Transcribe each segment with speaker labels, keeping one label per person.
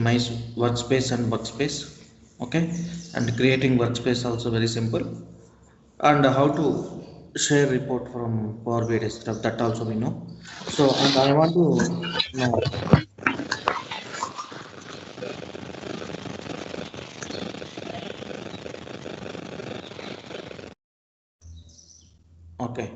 Speaker 1: my workspace and workspace. Okay, and creating workspace also very simple, and how to share report from Power BI desktop, that also we know. So and I want to know. Okay,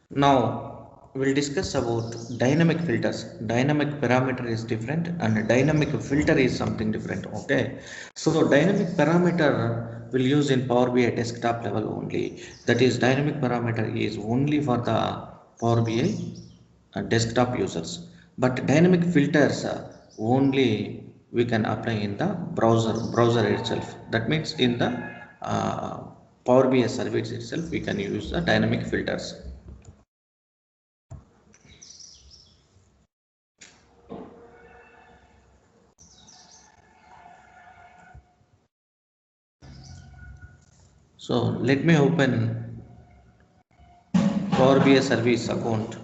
Speaker 1: now we'll discuss about dynamic filters. Dynamic parameter is different and dynamic filter is something different. Okay, so dynamic parameter will use in Power BI desktop level only. That is, dynamic parameter is only for the Power BI desktop users. But dynamic filters only we can apply in the browser itself. That means in the uh, Power BI service itself we can use the dynamic filters. So let me open Power BI service account.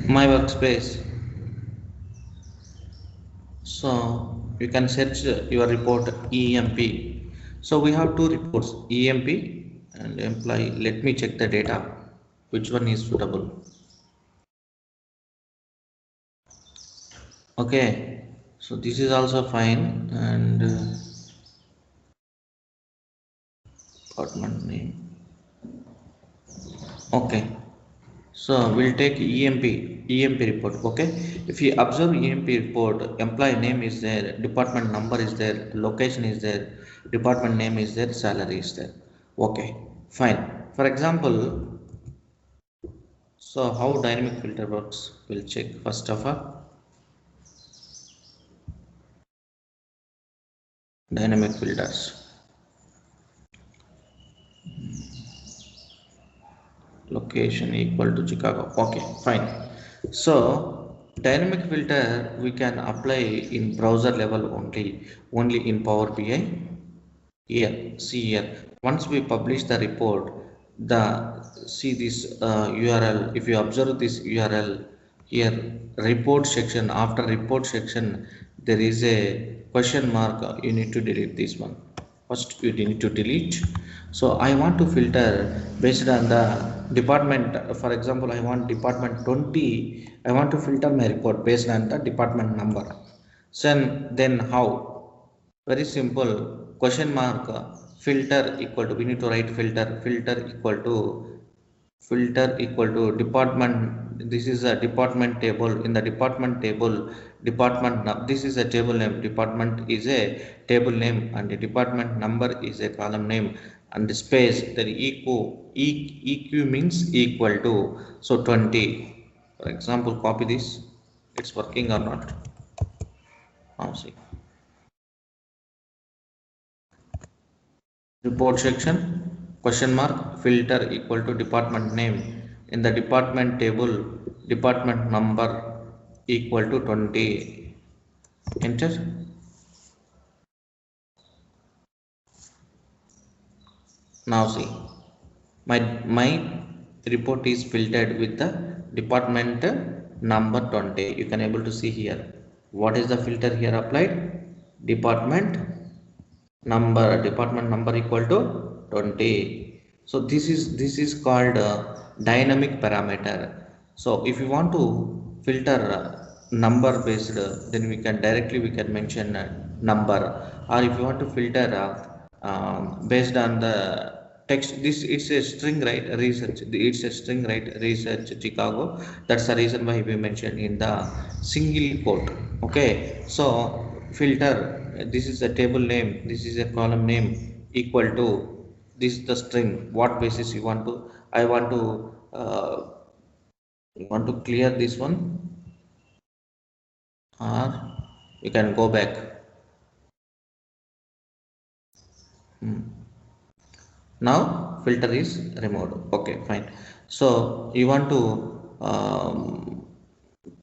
Speaker 1: My workspace. So you can search your report EMP. So we have two reports, EMP and employee. Let me check the data. Which one is suitable? Okay. So this is also fine, and department name. Okay. So we'll take EMP report. Okay. If you observe EMP report, employee name is there, department number is there, location is there, department name is there, salary is there. Okay, fine. For example, so how dynamic filter works? We'll check first of all. Dynamic filters. Location equal to Chicago. Okay, fine. So dynamic filter we can apply in browser level only in Power BI. Here, see here, once we publish the report, the see this URL. If you observe this URL here, report section, after report section there is a question mark. You need to delete this one. First you need to delete. So I want to filter based on the department. For example, I want department 20. I want to filter my report based on the department number. So then how? Very simple. Question mark filter equal to, we need to write filter equal to department. This is a department table. In the department table, this is a table name, department is a table name, and the department number is a column name, and the space the eq means equal to, so 20. For example, copy this. It's working or not? Now see, report section, question mark filter equal to department name. In the department table, department number equal to 20. Enter. Now see, my report is filtered with the department number 20. You can able to see here what is the filter here applied. Department number equal to 20. So this is called dynamic parameter. So if you want to filter number based, then we can mention number. Or if you want to filter based on the text, this it's a string, right? Research, it's a string, right? Research Chicago. That's the reason why we mentioned in the single quote. Okay, so filter, this is a table name, this is a column name, equal to, this is the string. What basis you want to, I want to clear this one, or you can go back. Now filter is removed. Okay, fine. So you want to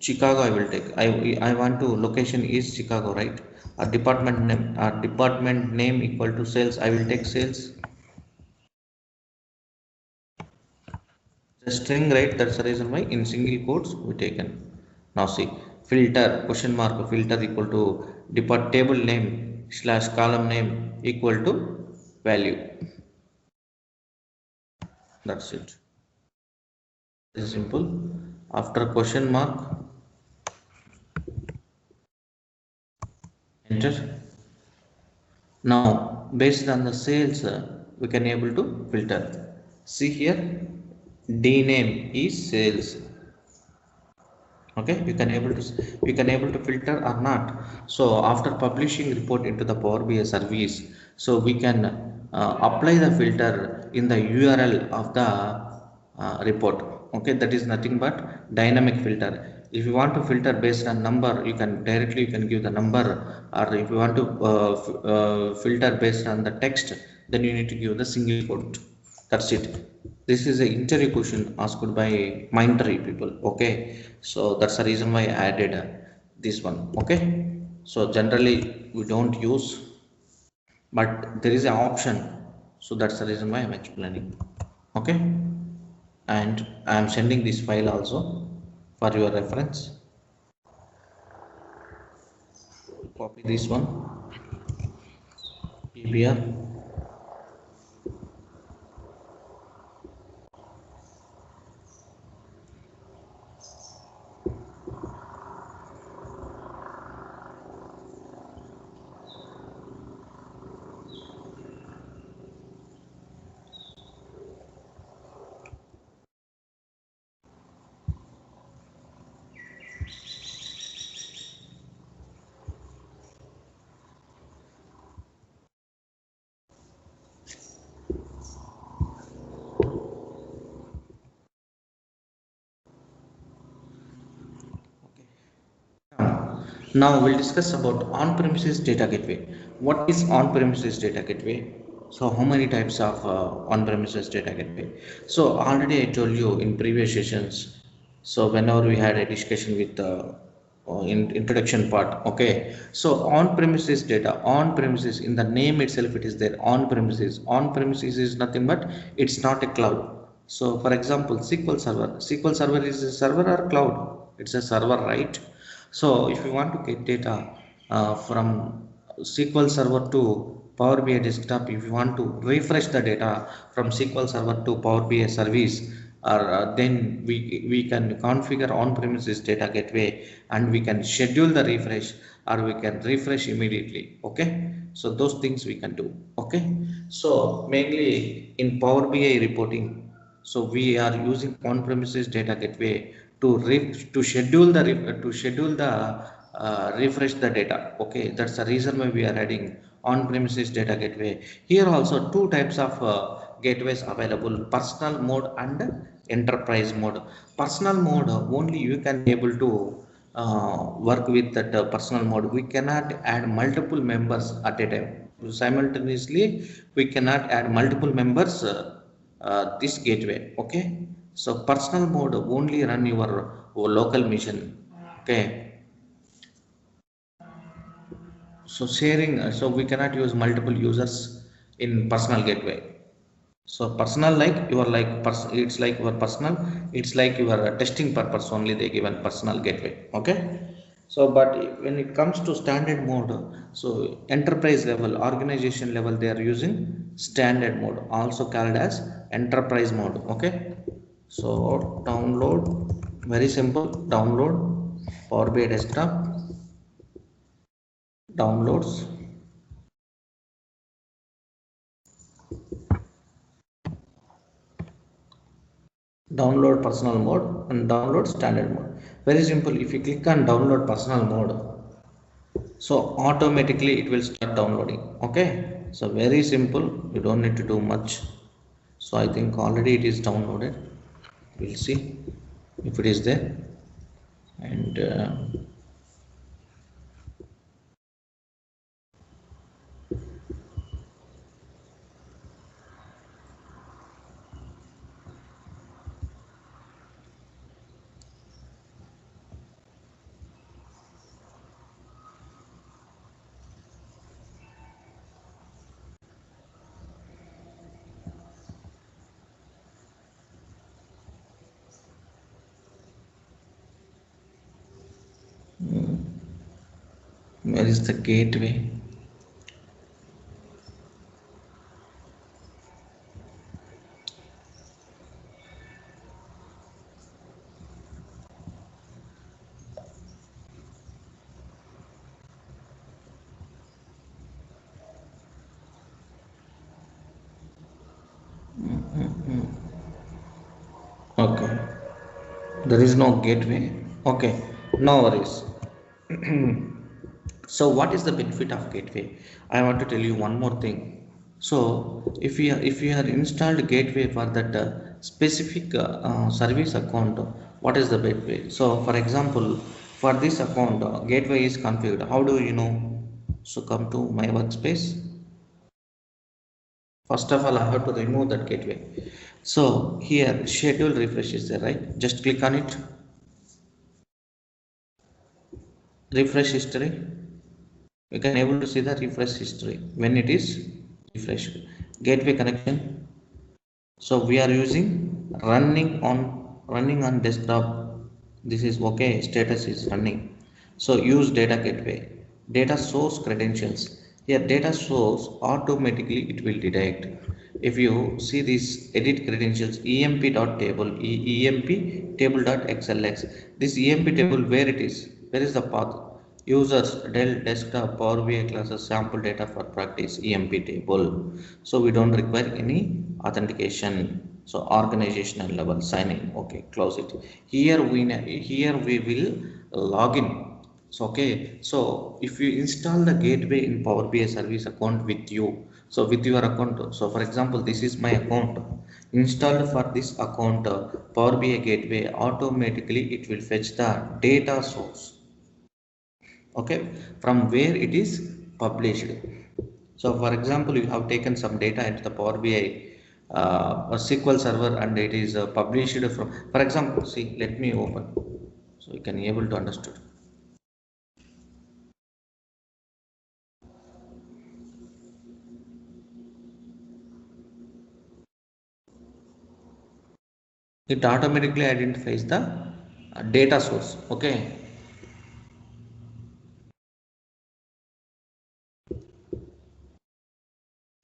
Speaker 1: Chicago, I will take. I want to, location is Chicago, right? A department name equal to sales. I will take sales. The string, right? That's the reason why in single quotes we taken. Now see, filter question mark filter equal to depart table name slash column name equal to value. That's it. This is simple. After question mark, enter. Now based on the sales, we can able to filter. See here, D name is sales. Okay, you can able to filter or not. So after publishing report into the Power BI service, so we can apply the filter in the URL of the report. Okay, that is nothing but dynamic filter. If you want to filter based on number, you can directly you can give the number, or if you want to filter based on the text, then you need to give the single quote. That's it. This is an interview question asked by Mindtree people. Okay, so that's the reason why I added this one. Okay, so generally we don't use, but there is an option, so that's the reason why I'm explaining. Okay, and I am sending this file also for your reference. Copy this one, PBR. Now we'll discuss about on-premises data gateway. What is on-premises data gateway? So how many types of on-premises data gateway? So already I told you in previous sessions. So whenever we had a discussion with in introduction part, okay. So on-premises data, on-premises in the name itself it is there. On-premises, on-premises is nothing but it's not a cloud. So for example, SQL Server. SQL Server is a server or cloud? It's a server, right? So if you want to get data from SQL Server to Power BI desktop, if you want to refresh the data from SQL Server to Power BI service, or then we can configure on-premises data gateway and we can schedule the refresh, or we can refresh immediately. Okay, so those things we can do. Okay, so mainly in Power BI reporting, so we are using on-premises data gateway to schedule the refresh the data. Okay, that's the reason why we are adding on-premises data gateway. Here also two types of gateways available: personal mode and enterprise mode. Personal mode only you can able to work with that personal mode. We cannot add multiple members at a time. Simultaneously, we cannot add multiple members. This gateway. Okay, so personal mode only run your local machine. Okay, so sharing, so we cannot use multiple users in personal gateway. So personal, like you are like it's like your personal, it's like your testing purpose only they given personal gateway. Okay, so but when it comes to standard mode, so enterprise level, organization level, they are using standard mode, also called as enterprise mode. Okay, so download, very simple, download Power BI desktop, downloads, download personal mode and download standard mode. Very simple. If you click on download personal mode, so automatically it will start downloading. Okay, so very simple, you don't need to do much. So I think already it is downloaded. We'll see if it is there. And Where is the gateway? Okay, there is no gateway. Okay, no worries. So what is the benefit of gateway? I want to tell you one more thing. So if you are installed gateway for that specific service account, what is the gateway? So for example, for this account, gateway is configured. How do you know? So come to my workspace. First of all, I have to remove that gateway. So here schedule refresh is there, right? Just click on it. Refresh history. You can able to see the refresh history when it is refreshed. Gateway connection. So we are using running on desktop. This is okay, status is running. So use data gateway. Data source credentials. Here data source, automatically it will detect. If you see this edit credentials, emp.table, emp table.xlx, this emp table, where it is, where is the path? Users Dell desktop Power BI classes sample data for practice, emp table. So we don't require any authentication. So organizational level sign in. Okay, close it. Here we will log in. So okay, so if you install the gateway in Power BI service account with you, so with your account, so for example, this is my account installed. For this account, Power BI gateway, automatically it will fetch the data source, okay, from where it is published. So for example, you have taken some data into the Power BI a SQL server, and it is published from, for example, see, let me open so you can able to understand. It automatically identifies the data source. Okay,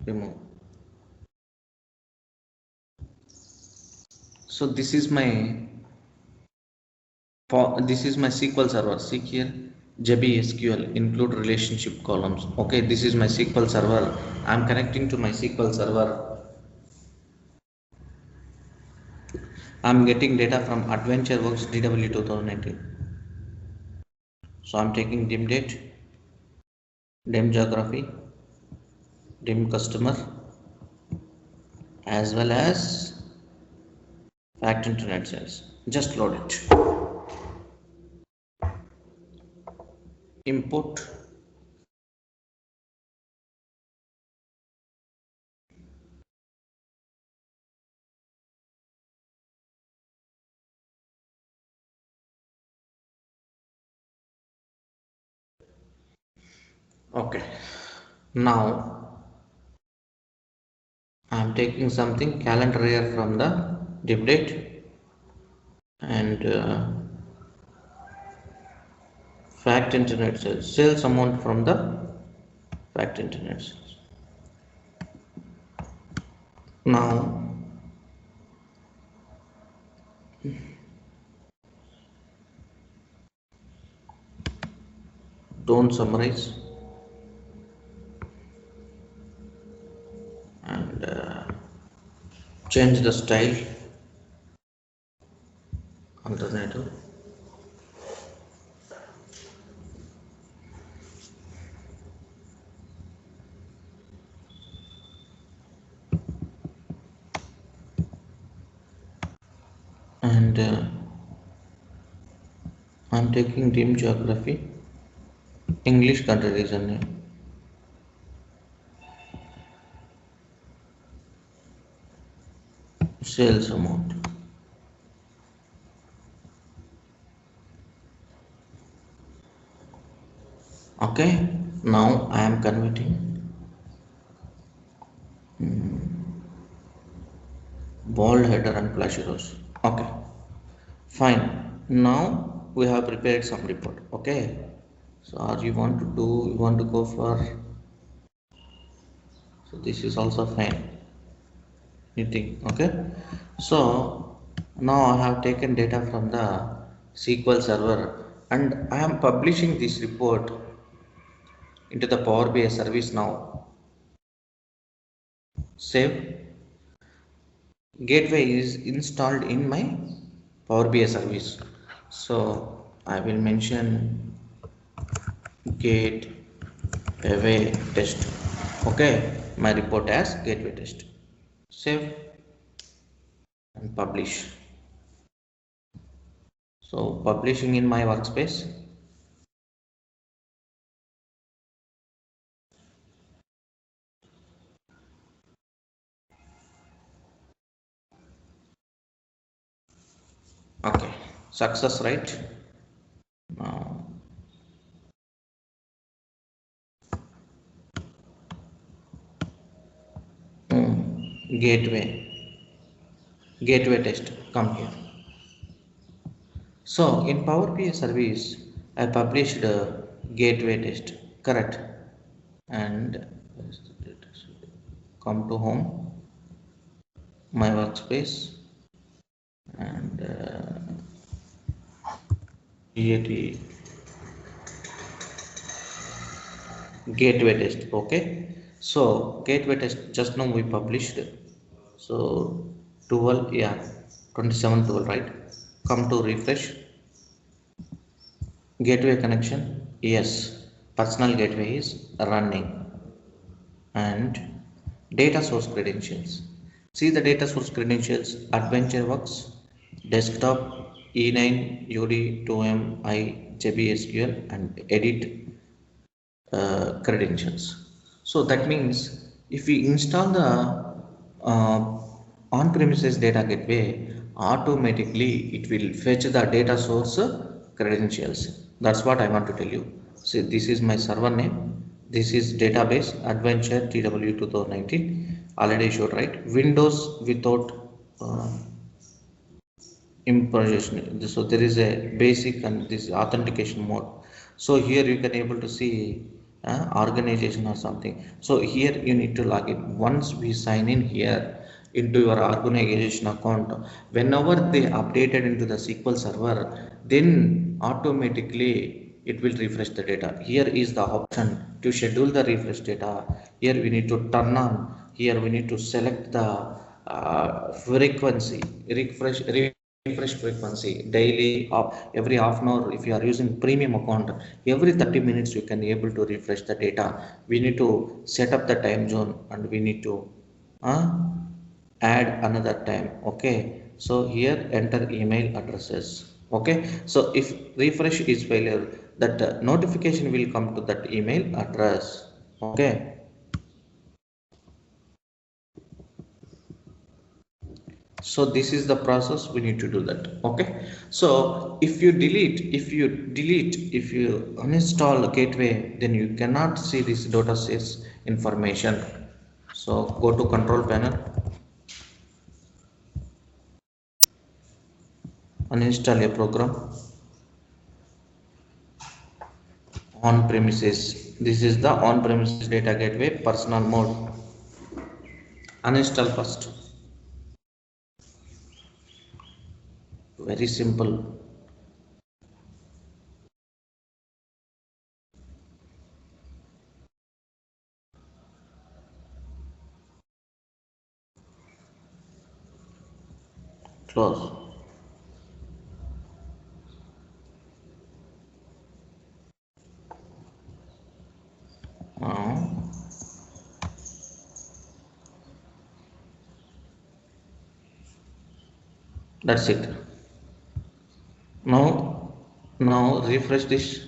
Speaker 1: remove. So this is my SQL server. See here, JBSQL include relationship columns. Okay, this is my SQL server. I'm connecting to my SQL server. I'm getting data from AdventureWorks DW 2019. So I'm taking dim date, dim geography, dim customer, as well as fact internet sales. Just load it. Import. Okay. Now I'm taking something calendar year from the dim date, and fact internet sales amount from the fact internet sales. Now don't summarize, and change the style, alternative, and I'm taking dim geography, English country region name, sales amount. Okay, now I am converting bold header and flashy rows. Okay, fine. Now we have prepared some report. Okay, So or you want to go for, so this is also fine, anything. Okay, so now I have taken data from the SQL server and I am publishing this report into the Power BI service. Now save. Gateway is installed in my Power BI service, so I will mention gateway test. Okay, my report as gateway test. Save and publish. So publishing in my workspace. Okay, success, right? Now gateway test, come here. So in Power BI service I published a gateway test, correct? And come to home, my workspace, and EAT gateway test. Okay, so gateway test just now we published. So 12, yeah, 27 12, right? Come to refresh. Gateway connection, yes, personal gateway is running. And data source credentials, see the data source credentials: AdventureWorks, desktop, E9, UD, 2M, I, JBSQL, and edit credentials. So that means if we install the uh, on-premises data gateway, automatically it will fetch the data source credentials. That's what I want to tell you. See, this is my server name, this is database adventure tw 2019, already showed, right? Windows without uh, imposition. So there is a basic and this authentication mode. So here you can able to see organization or something. So here you need to log in. Once we sign in here into your organization account, whenever they updated into the SQL server, then automatically it will refresh the data. Here is the option to schedule the refresh data. Here we need to turn on. Here we need to select the frequency, refresh frequency daily, every half an hour. If you are using premium account, every 30 minutes you can able to refresh the data. We need to set up the time zone and we need to uh, add another time. Okay, so here enter email addresses. Okay, so if refresh is failure, that notification will come to that email address. Okay, so this is the process we need to do that. Okay, so if you uninstall gateway, then you cannot see this data sets information. So go to control panel, uninstall a program on premises. This is the on premises data gateway personal mode. Uninstall first. Very simple. Close. Now that's it. Now refresh this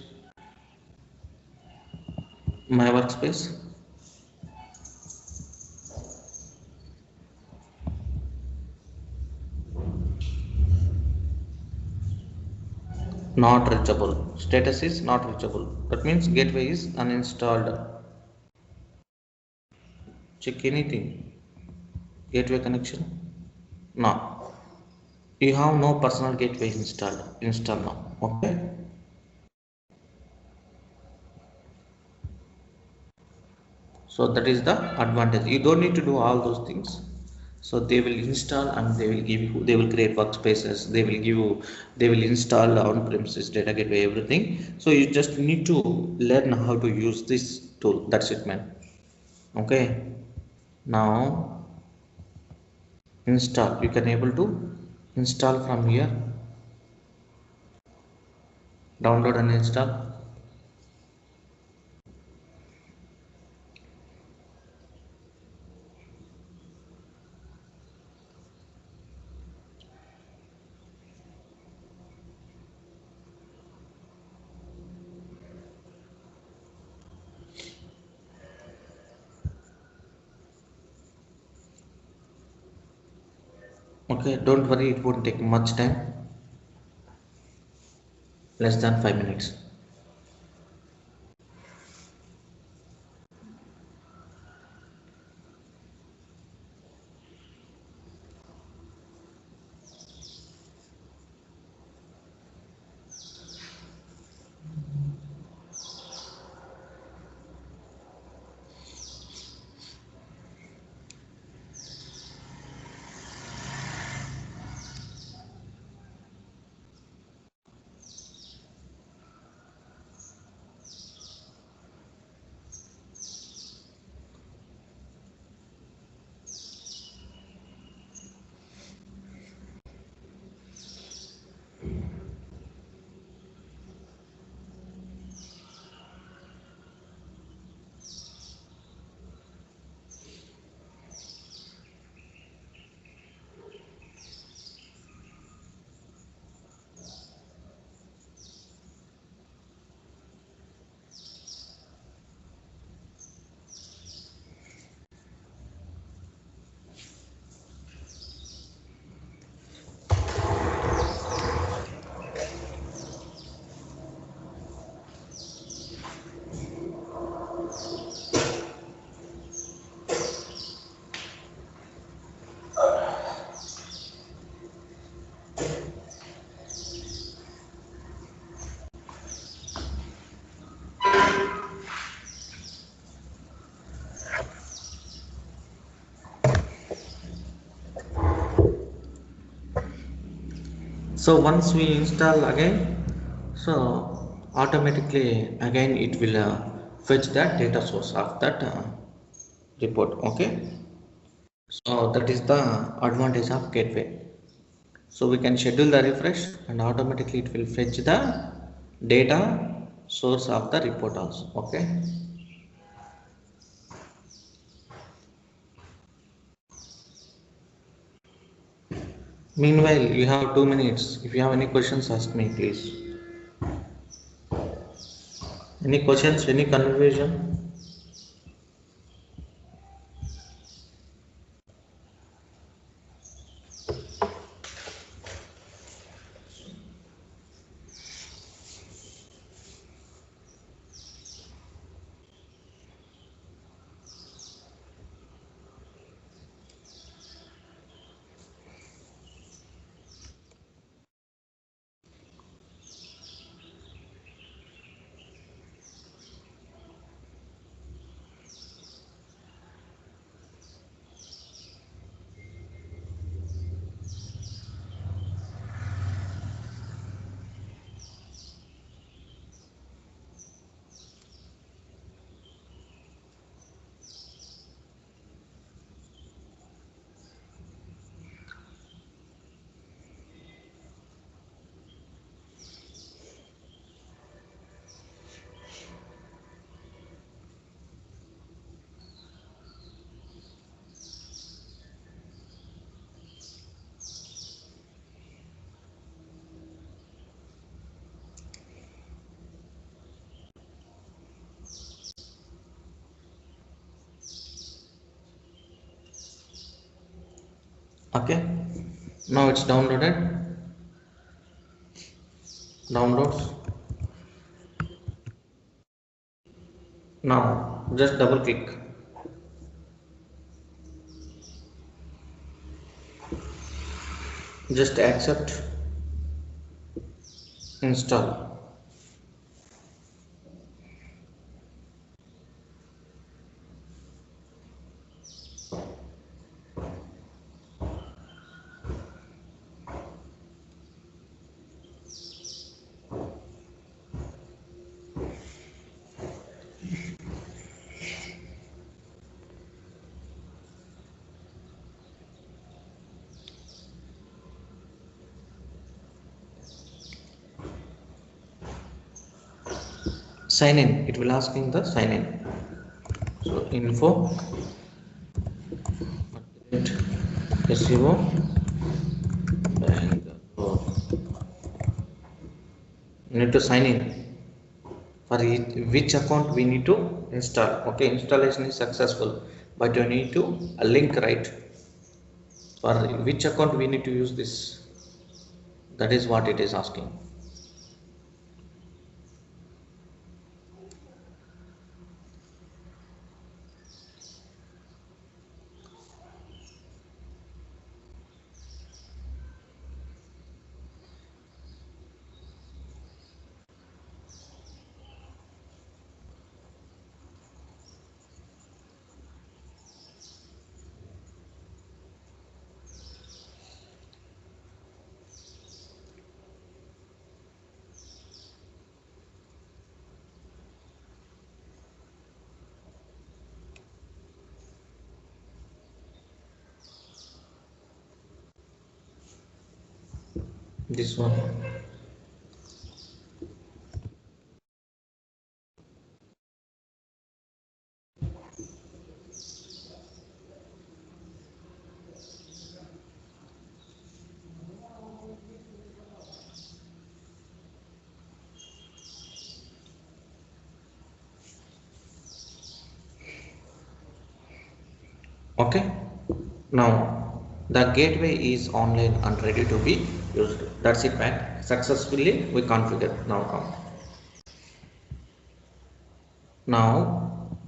Speaker 1: my workspace. Not reachable, status is not reachable. That means gateway is uninstalled. Check anything. Gateway connection, no, you have no personal gateway installed. Install now. Okay, So that is the advantage. You don't need to do all those things. So they will install and they will give you, they will create workspaces, they will give you, they will install on premises data gateway, everything. So you just need to learn how to use this tool. That's it, man. Okay, now install, you can able to install from here, download and install. Okay, don't worry, it won't take much time, less than 5 minutes. So once we install again, so automatically again it will fetch that data source of that report. Okay, so that is the advantage of gateway. So we can schedule the refresh and automatically it will fetch the data source of the report also. Okay, meanwhile you have 2 minutes. If you have any questions, ask me please. Any questions, any confusion? Okay, now it's downloaded. Downloads. Now just double click, just accept, install. sign in, it will asking the sign in. So info SEO Bangalore. Need to sign in for which account we need to install. Okay, installation is successful, but you need to link, right? For which account we need to use this, that is what it is asking. This one. Okay, now the gateway is online and ready to be used. That's it, man. Successfully we configured. Now come, now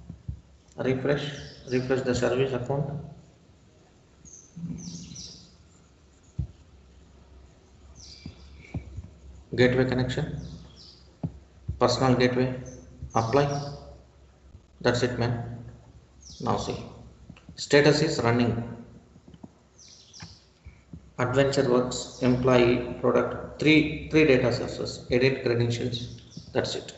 Speaker 1: refresh the service account. Gateway connection, personal gateway, apply. That's it, man. Now see, status is running. Adventure works, employee, product, three data sources, edit credentials. That's it.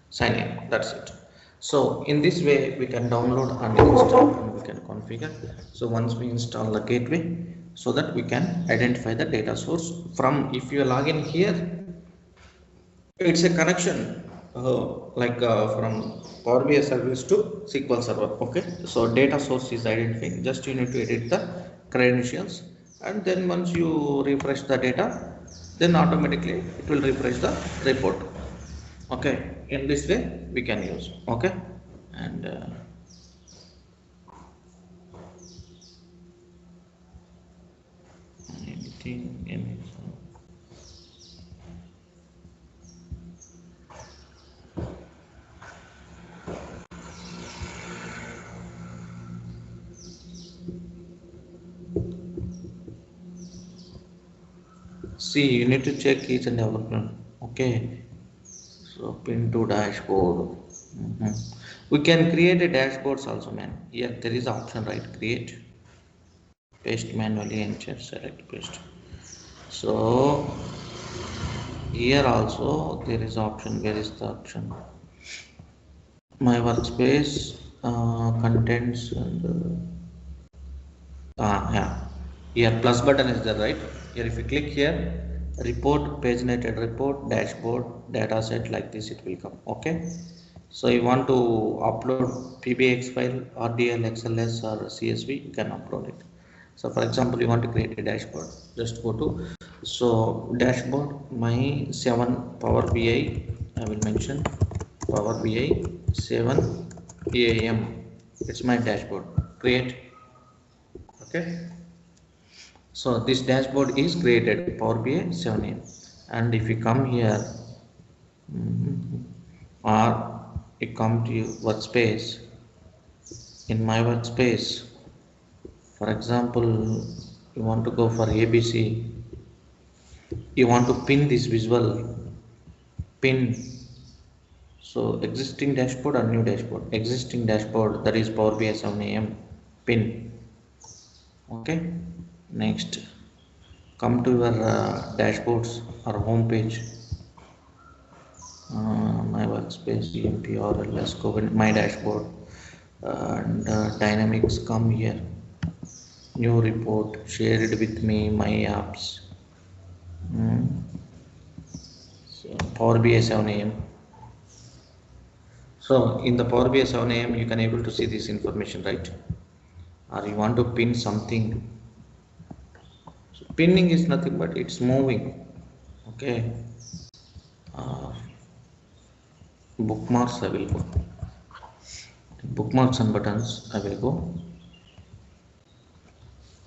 Speaker 1: Sign in. That's it. So in this way we can download and install and we can configure. So once we install the gateway, so that we can identify the data source from, if you log in here, it's a connection from Power BI service to SQL Server. Okay, so data source is identifying. Just you need to edit the credentials, and then once you refresh the data, then automatically it will refresh the report. Okay, in this way we can use. Okay, and editing image. See, you need to check each and every one. Okay, so pin to dashboard. We can create a dashboards also, man. Here there is option, right? Create, paste manually, enter, select, paste. So here also there is option. Where is the option? My workspace, contents, and yeah, here plus button is there, right? Here if you click here, report, paginated report, dashboard, data set, like this it will come. Okay, so you want to upload PBX file, RDL, XLS or CSV, you can upload it. So for example, you want to create a dashboard, just go to, so dashboard, my 7 Power BI, I will mention Power BI 7 AM, it's my dashboard. Create. Okay, so this dashboard is created Power BI 7 AM, and if you come here, or you come to your workspace, in my workspace, for example, you want to go for ABC, you want to pin this visual, pin. So existing dashboard or new dashboard, existing dashboard, that is Power BI 7 AM, pin. Okay, next come to your dashboards or home page, my workspace, EMP, let's go in my dashboard, and dynamics, come here, new report, shared with me, my apps. So Power BI 7 AM, So in the Power BI 7 AM, you can able to see this information, right? Or you want to pin something. So pinning is nothing but it's moving. Okay. Uh, Bookmarks I will go. Bookmarks and buttons I will go.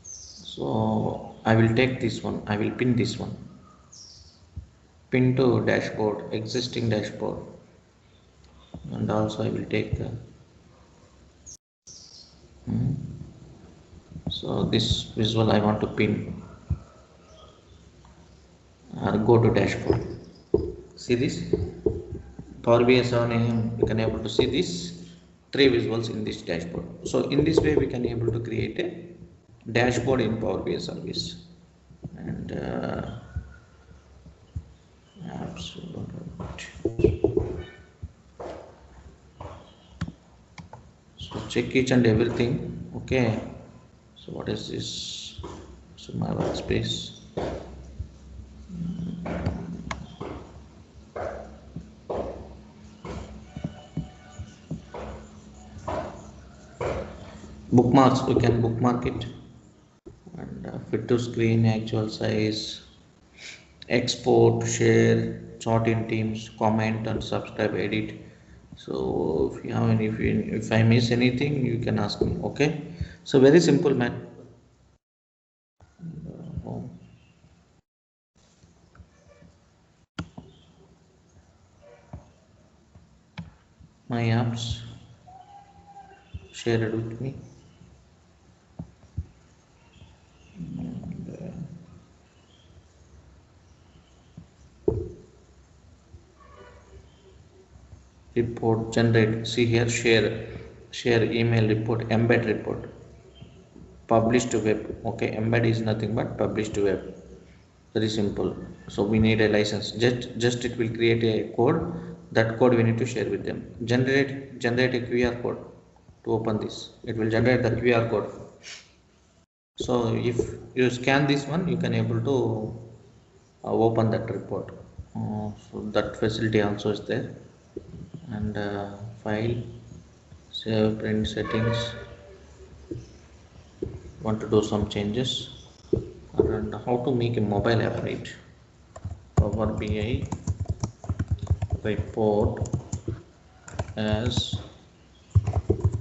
Speaker 1: So I will take this one. I will pin this one. Pin to dashboard, existing dashboard, and also I will take the. So this visual I want to pin or go to dashboard. See this Power BI 7 AM, you can able to see these three visuals in this dashboard. So in this way we can able to create a dashboard in Power BI service. And so check each and everything. Okay. So what is this? So my workspace. Bookmarks, we can bookmark it, and fit to screen, actual size, export, share, chart in Teams, comment and subscribe, edit. So if you have any, if I miss anything, you can ask me. Okay. So very simple, man. Home. My apps shared with me. Report generate. See here, share email report, embed report, publish to web. Okay, embed is nothing but publish to web. Very simple. So we need a license. Just it will create a code. That code we need to share with them. Generate a QR code to open this. It will generate the QR code. So if you scan this one, you can able to open that report. So that facility also is there. And file, save, print settings. Want to do some changes. And how to make a mobile app, right? Power BI report as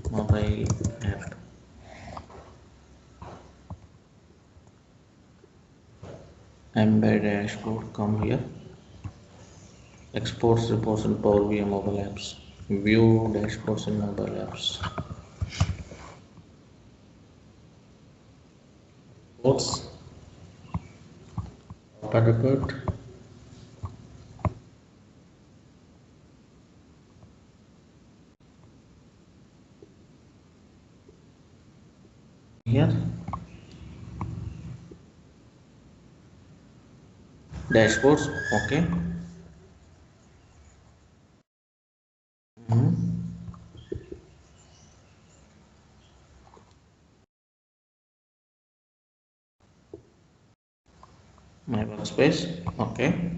Speaker 1: mobile app. Embed dashboard, come here. Exports reports in Power BI mobile apps. View dashboards in mobile apps. Reports. Open report. Here. Dashboards. Okay. My workspace. Okay.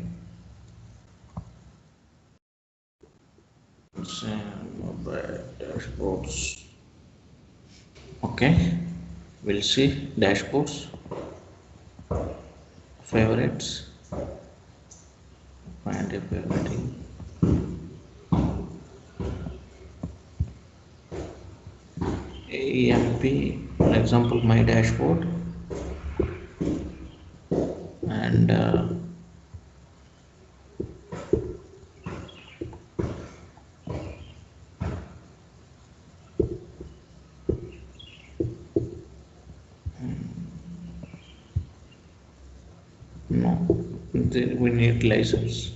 Speaker 1: Mobile dashboards. Okay. We'll see dashboards. Favorites. Find a favorite. AMP, for example, my dashboard, and no, we need license.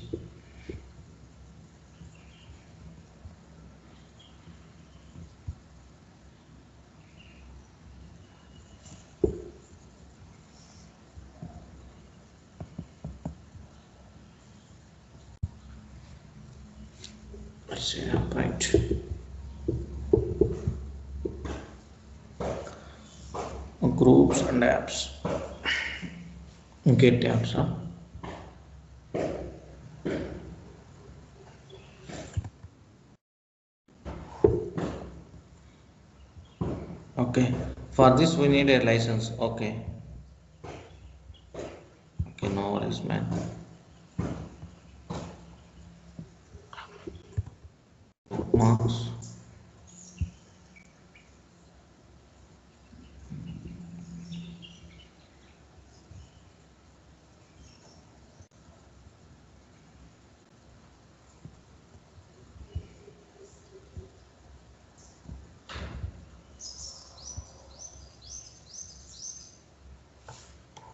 Speaker 1: Let's see, right. Groups and apps. Get apps, huh? For this we need a license. Okay. Okay, no worries, man. Marks.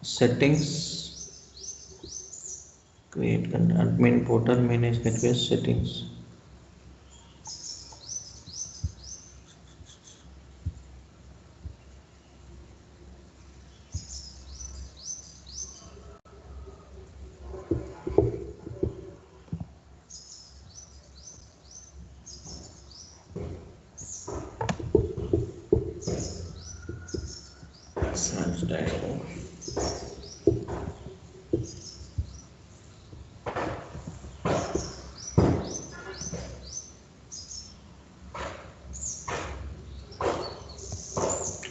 Speaker 1: Settings. Create admin portal, manage gateway settings. Search dialog.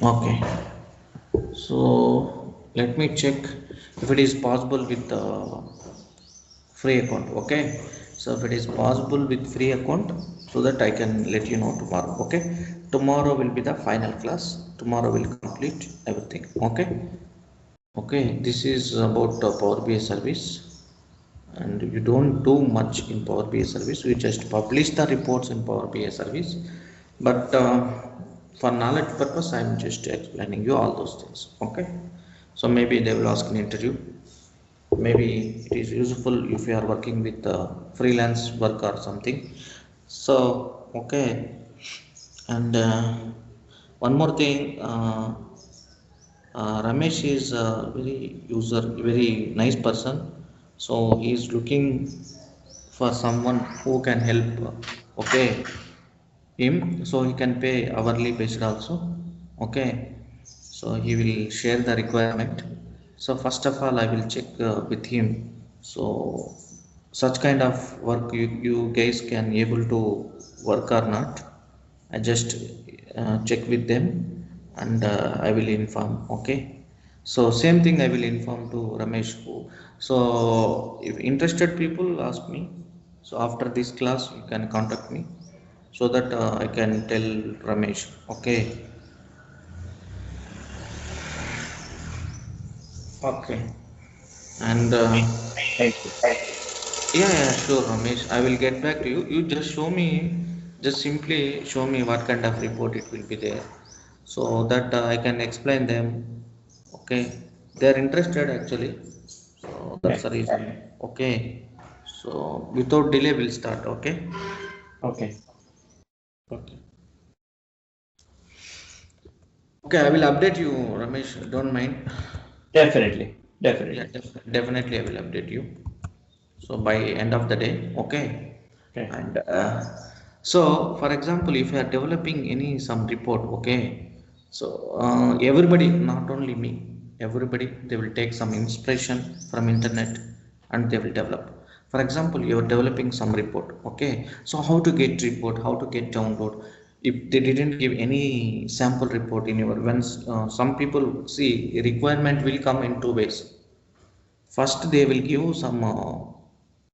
Speaker 1: Okay, so let me check if it is possible with free account. Okay, so if it is possible with free account, so that I can let you know tomorrow. Okay, tomorrow will be the final class. Tomorrow will complete everything. Okay. Okay, this is about Power BI service, and you don't do much in Power BI service. We just publish the reports in Power BI service, but for knowledge purpose I am just explaining you all those things. Okay, so maybe they will ask an interview. Maybe it is useful if you are working with freelance work or something. So okay, and one more thing, Ramesh is a very nice person. So he is looking for someone who can help. Okay, him, so he can pay hourly based also. Okay, so he will share the requirement. So first of all I will check with him. So such kind of work you guys can able to work or not, I just check with them, and I will inform. Okay, so same thing I will inform to Ramesh who. So if interested people ask me, so after this class you can contact me, so that I can tell Ramesh. Okay. Okay. And
Speaker 2: Thank you.
Speaker 1: yeah, yeah, sure, Ramesh. I will get back to you. You just show me, just simply show me what kind of report it will be there, so that I can explain them. Okay. They are interested actually. So that's
Speaker 2: Okay.
Speaker 1: the reason. Okay. So without delay, we'll start. Okay.
Speaker 2: Okay.
Speaker 1: Okay. Okay, I will update you, Ramesh. Don't mind.
Speaker 2: Definitely.
Speaker 1: Yeah,
Speaker 2: Definitely.
Speaker 1: definitely I will update you. So by end of the day, okay.
Speaker 2: Okay.
Speaker 1: And so for example, if you are developing any some report, okay, so everybody, not only me, everybody, they will take some inspiration from internet and they will develop. For example, you are developing some report, okay, so how to get report, how to get download. If they didn't give any sample report in your, when some people see requirement will come in two ways. First they will give some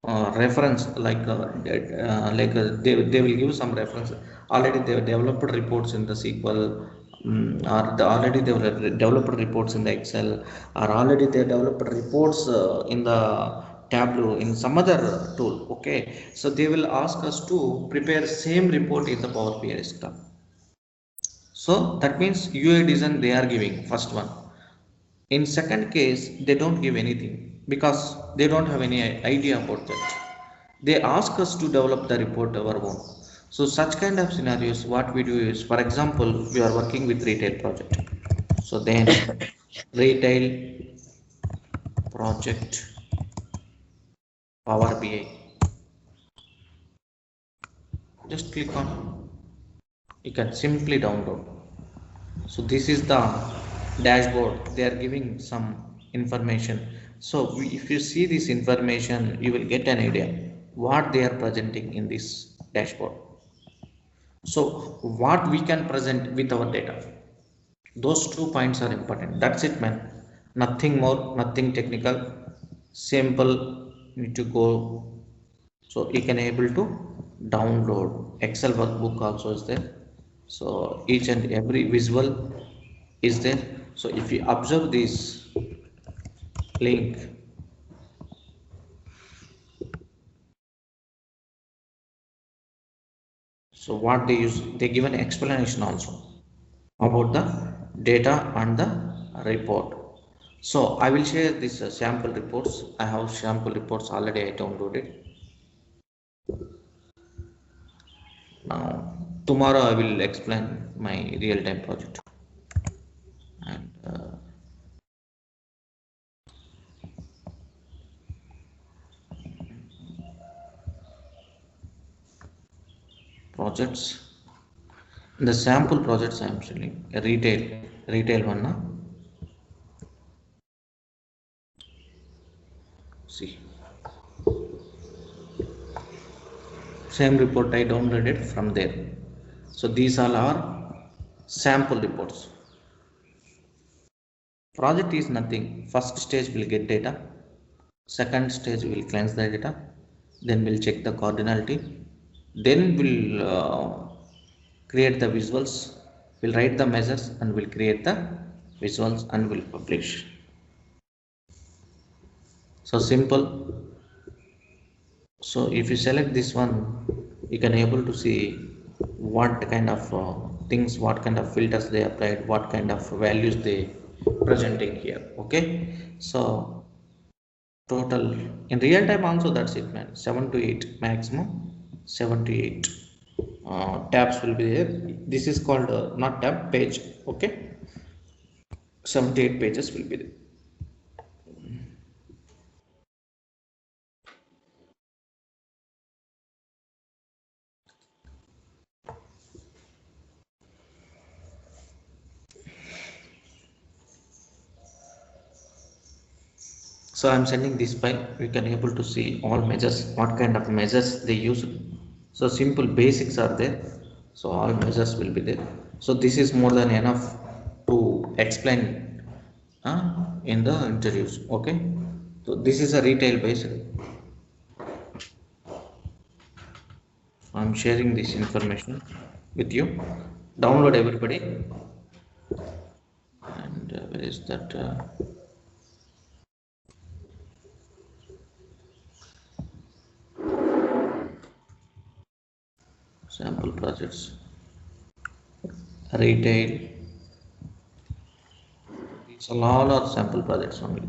Speaker 1: reference, they will give some reference. Already they have developed reports in the SQL, or already they have developed reports in the Excel, or already they developed reports in the Tableau in some other tool. Okay, so they will ask us to prepare same report in the Power BI desktop. So that means UI design they are giving first one. In second case, they don't give anything because they don't have any idea about that. They ask us to develop the report our own. So such kind of scenarios, what we do is, for example, we are working with retail project. So then retail project Power BI. Just click on. You can simply download. So this is the dashboard. They are giving some information. So if you see this information, you will get an idea what they are presenting in this dashboard. So what we can present with our data. Those 2 points are important. That's it, man. Nothing more, nothing technical. Simple. Need to go. So you can able to download Excel workbook also is there. So each and every visual is there. So if you observe this link, so what they use, they give an explanation also about the data and the report. So I will share this sample reports. I have sample reports already. I downloaded. Now tomorrow I will explain my real-time project and projects. The sample projects I am showing a retail one. Na? See, same report I downloaded from there. So these all are sample reports. Project is nothing. First stage will get data. Second stage will cleanse the data. Then we'll check the cardinality. Then we'll create the visuals. We'll write the measures and we'll create the visuals and we'll publish. So simple. So if you select this one, you can able to see what kind of things, what kind of filters they applied, what kind of values they presenting here. Okay, so total in real time also, that's it, man. 7 to 8 maximum. 7 to 8 tabs will be there. This is called not tab, page. Okay, 7 to 8 pages will be there. So I'm sending this file. We can able to see all measures, what kind of measures they use. So simple basics are there. So all measures will be there. So this is more than enough to explain in the interviews. Okay. So this is a retail based. I'm sharing this information with you. Download everybody. And where is that? Sample projects. Retail. These are all are sample projects only.